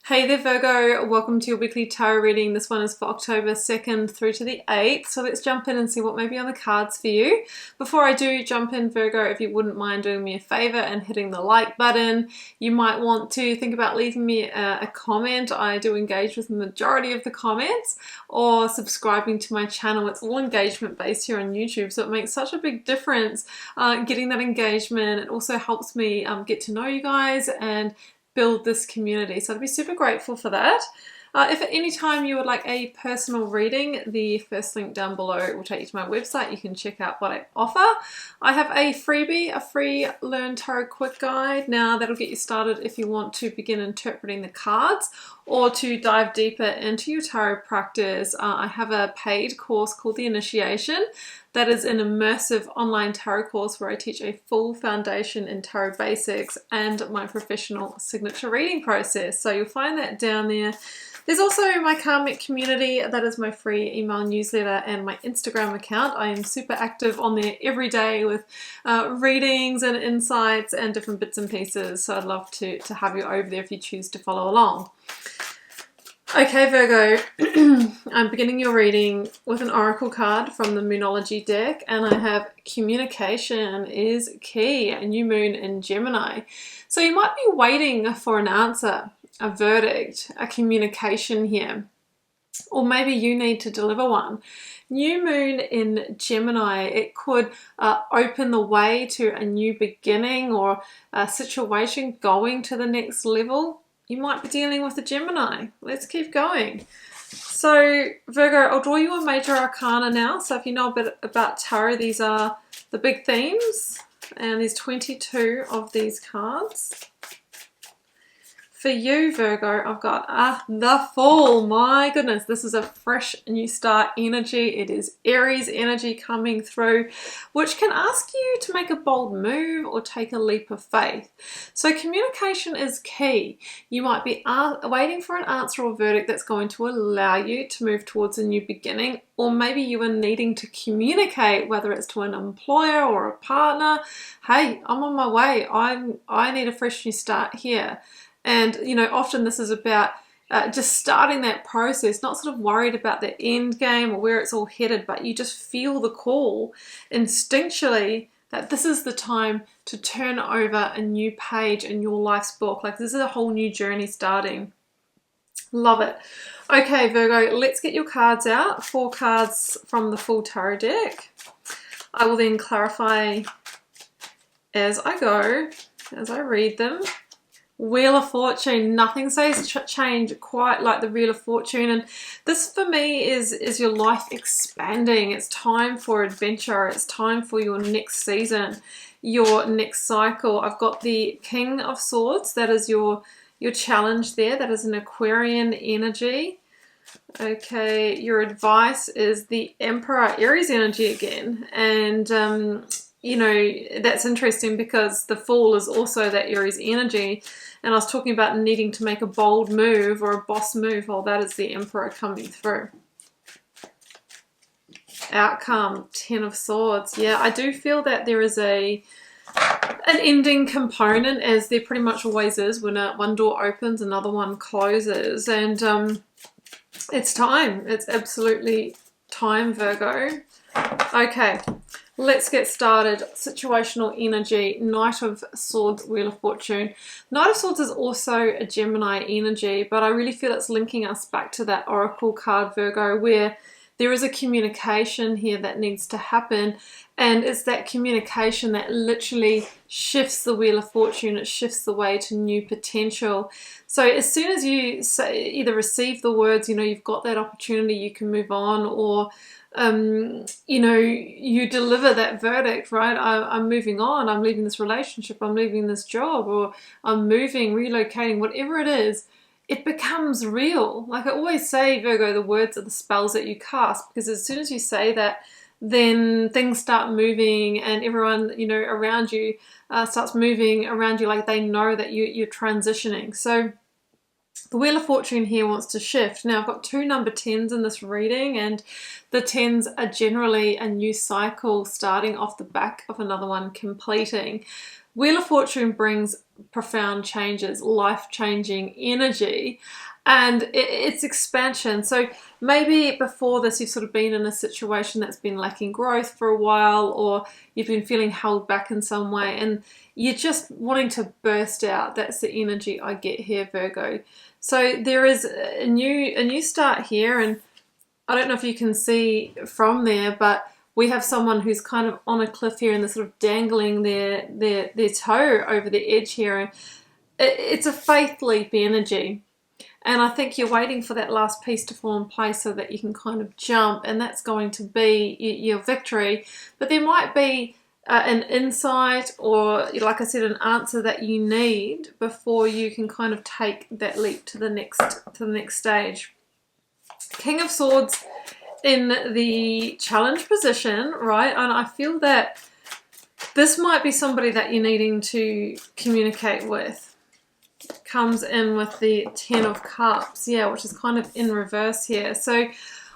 Hey there Virgo, welcome to your weekly tarot reading. This one is for October 2nd through to the 8th. So let's jump in and see what may be on the cards for you. Before I do jump in, Virgo, if you wouldn't mind doing me a favor and hitting the like button. You might want to think about leaving me a comment. I do engage with the majority of the comments, or subscribing to my channel. It's all engagement based here on YouTube, so it makes such a big difference getting that engagement. It also helps me get to know you guys and build this community, so I'd be super grateful for that. If at any time you would like a personal reading, the first link down below will take you to my website. You can check out what I offer. I have a freebie, a free Learn Tarot Quick Guide. Now that'll get you started if you want to begin interpreting the cards or to dive deeper into your tarot practice. I have a paid course called The Initiation. That is an immersive online tarot course where I teach a full foundation in tarot basics and my professional signature reading process. So you'll find that down there. There's also my Karmic community. That is my free email newsletter and my Instagram account. I am super active on there every day with readings and insights and different bits and pieces. So I'd love to have you over there if you choose to follow along. Okay, Virgo, I'm beginning your reading with an oracle card from the Moonology deck, and I have communication is key, a new moon in Gemini. So you might be waiting for an answer, a verdict, a communication here, or maybe you need to deliver one. New moon in Gemini, it could open the way to a new beginning or a situation going to the next level. You might be dealing with a Gemini. Let's keep going. So Virgo, I'll draw you a major arcana now. So if you know a bit about tarot, these are the big themes, and there's 22 of these cards. For you, Virgo, I've got the Fool. My goodness, this is a fresh new start energy. It is Aries energy coming through, which can ask you to make a bold move or take a leap of faith. So communication is key. You might be waiting for an answer or verdict that's going to allow you to move towards a new beginning, or maybe you are needing to communicate, whether it's to an employer or a partner. Hey, I'm on my way. I need a fresh new start here. And, you know, often this is about just starting that process, not sort of worried about the end game or where it's all headed, but you just feel the call instinctually that this is the time to turn over a new page in your life's book. Like, this is a whole new journey starting. Love it. Okay, Virgo, let's get your cards out. 4 cards from the full tarot deck. I will then clarify as I go, as I read them. Wheel of Fortune, nothing says change quite like the Wheel of Fortune, and this for me is your life expanding. It's time for adventure. It's time for your next season, your next cycle. I've got the King of Swords. That is your challenge there. That is an Aquarian energy. Okay, your advice is the Emperor, Aries energy again, and you know, that's interesting because the Fool is also that Aries energy. And I was talking about needing to make a bold move or a boss move. Well, that is the Emperor coming through. Outcome, 10 of Swords. Yeah, I do feel that there is an ending component, as there pretty much always is when one door opens, another one closes. And it's time. It's absolutely time, Virgo. Okay. Let's get started. Situational energy, Knight of Swords, Wheel of Fortune. Knight of Swords is also a Gemini energy, but I really feel it's linking us back to that Oracle card, Virgo, where there is a communication here that needs to happen. And it's that communication that literally shifts the Wheel of Fortune. It shifts the way to new potential. So as soon as you either receive the words, you know, you've got that opportunity, you can move on, or you know, you deliver that verdict, right? I'm moving on, I'm leaving this relationship, I'm leaving this job, or I'm moving, relocating, whatever it is, it becomes real. Like I always say, Virgo, the words are the spells that you cast, because as soon as you say that, then things start moving, and everyone, you know, around you starts moving around you, like they know that you're transitioning. So the Wheel of Fortune here wants to shift. Now I've got 2 number 10s in this reading, and the 10s are generally a new cycle starting off the back of another one completing. Wheel of Fortune brings profound changes, life-changing energy, and it's expansion. So maybe before this you've sort of been in a situation that's been lacking growth for a while, or you've been feeling held back in some way and you're just wanting to burst out. That's the energy I get here, Virgo. So there is a new start here, and I don't know if you can see from there, but we have someone who's kind of on a cliff here and they're sort of dangling their toe over the edge here. It's a faith leap energy. And I think you're waiting for that last piece to fall in place so that you can kind of jump, and that's going to be your victory. But there might be an insight, or like I said, an answer that you need before you can kind of take that leap to the next stage. King of Swords in the challenge position, right? And I feel that this might be somebody that you're needing to communicate with. Comes in with the Ten of Cups, yeah, which is kind of in reverse here. So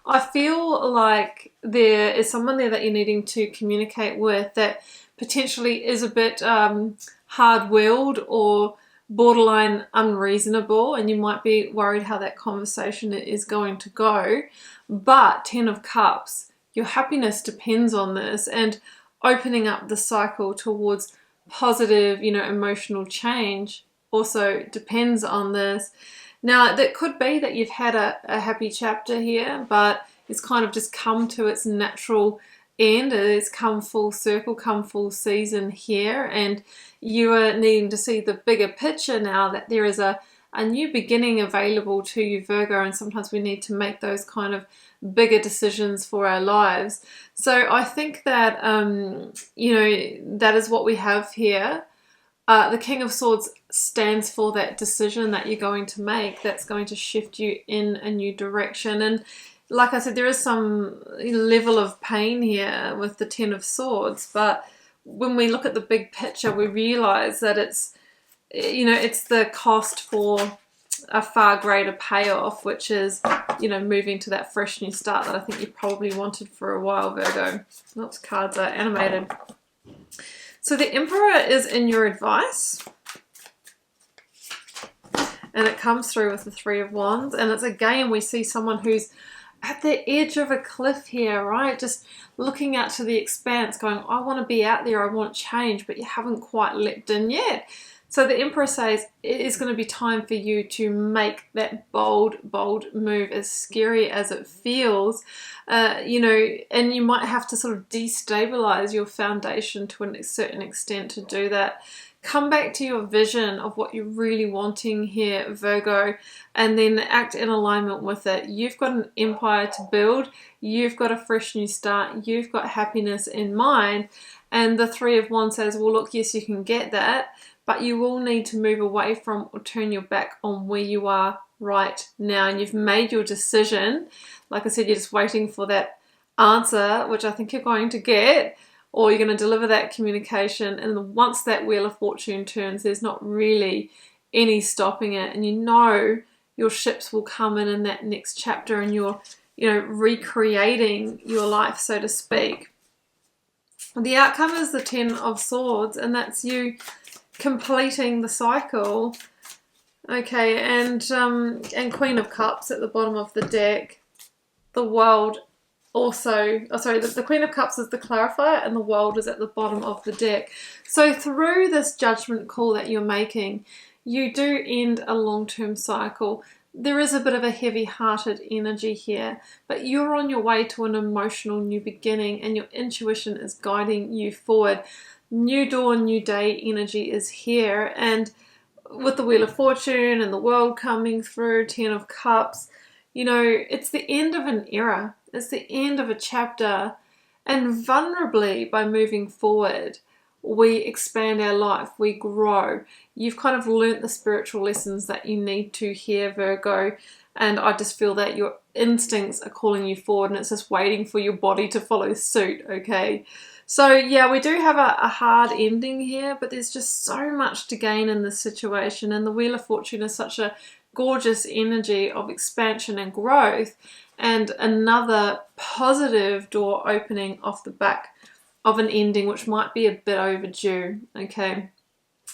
I feel like there is someone there that you're needing to communicate with that potentially is a bit hard-willed or borderline unreasonable, and you might be worried how that conversation is going to go. But Ten of Cups, your happiness depends on this, and opening up the cycle towards positive, emotional change also depends on this. Now, that could be that you've had a happy chapter here, but it's kind of just come to its natural end. It's come full circle, come full season here, and you are needing to see the bigger picture now, that there is a new beginning available to you, Virgo, and sometimes we need to make those kind of bigger decisions for our lives. So I think that, that is what we have here. The King of Swords stands for that decision that you're going to make that's going to shift you in a new direction. And like I said, there is some level of pain here with the Ten of Swords, but when we look at the big picture, we realize that it's the cost for a far greater payoff, which is, moving to that fresh new start that I think you probably wanted for a while, Virgo. Those cards are animated. So the Emperor is in your advice, and it comes through with the Three of Wands, and it's again, we see someone who's at the edge of a cliff here, right? Just looking out to the expanse going, I want to be out there, I want change, but you haven't quite leapt in yet. So the Emperor says it is going to be time for you to make that bold move, as scary as it feels, and you might have to sort of destabilize your foundation to a certain extent to do that. Come back to your vision of what you're really wanting here, Virgo, and then act in alignment with it. You've got an empire to build. You've got a fresh new start. You've got happiness in mind. And the Three of Wands says, well, look, yes, you can get that, but you will need to move away from or turn your back on where you are right now. And you've made your decision. Like I said, you're just waiting for that answer, which I think you're going to get, or you're going to deliver that communication. And once that Wheel of Fortune turns, there's not really any stopping it. And your ships will come in that next chapter, and you're, recreating your life, so to speak. The outcome is the Ten of Swords, and that's you completing the cycle. Okay, and Queen of Cups at the bottom of the deck. The World also, the Queen of Cups is the clarifier, and the World is at the bottom of the deck. So through this judgment call that you're making, you do end a long-term cycle. There is a bit of a heavy-hearted energy here, but you're on your way to an emotional new beginning, and your intuition is guiding you forward. New dawn, new day energy is here, and with the Wheel of Fortune and the World coming through, Ten of Cups, it's the end of an era. It's the end of a chapter, and vulnerably, by moving forward, we expand our life, we grow. You've kind of learnt the spiritual lessons that you need to hear, Virgo, and I just feel that your instincts are calling you forward, and it's just waiting for your body to follow suit, okay? So yeah, we do have a hard ending here, but there's just so much to gain in this situation, and the Wheel of Fortune is such a gorgeous energy of expansion and growth, and another positive door opening off the back of an ending which might be a bit overdue, okay?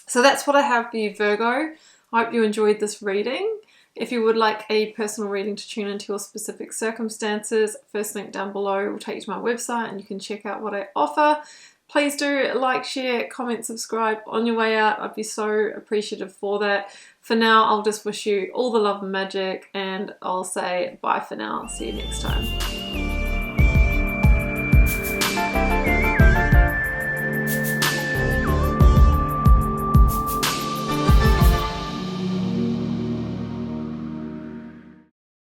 So that's what I have for you, Virgo. I hope you enjoyed this reading. If you would like a personal reading to tune into your specific circumstances, first link down below will take you to my website and you can check out what I offer. Please do like, share, comment, subscribe on your way out. I'd be so appreciative for that. For now, I'll just wish you all the love and magic, and I'll say bye for now. See you next time.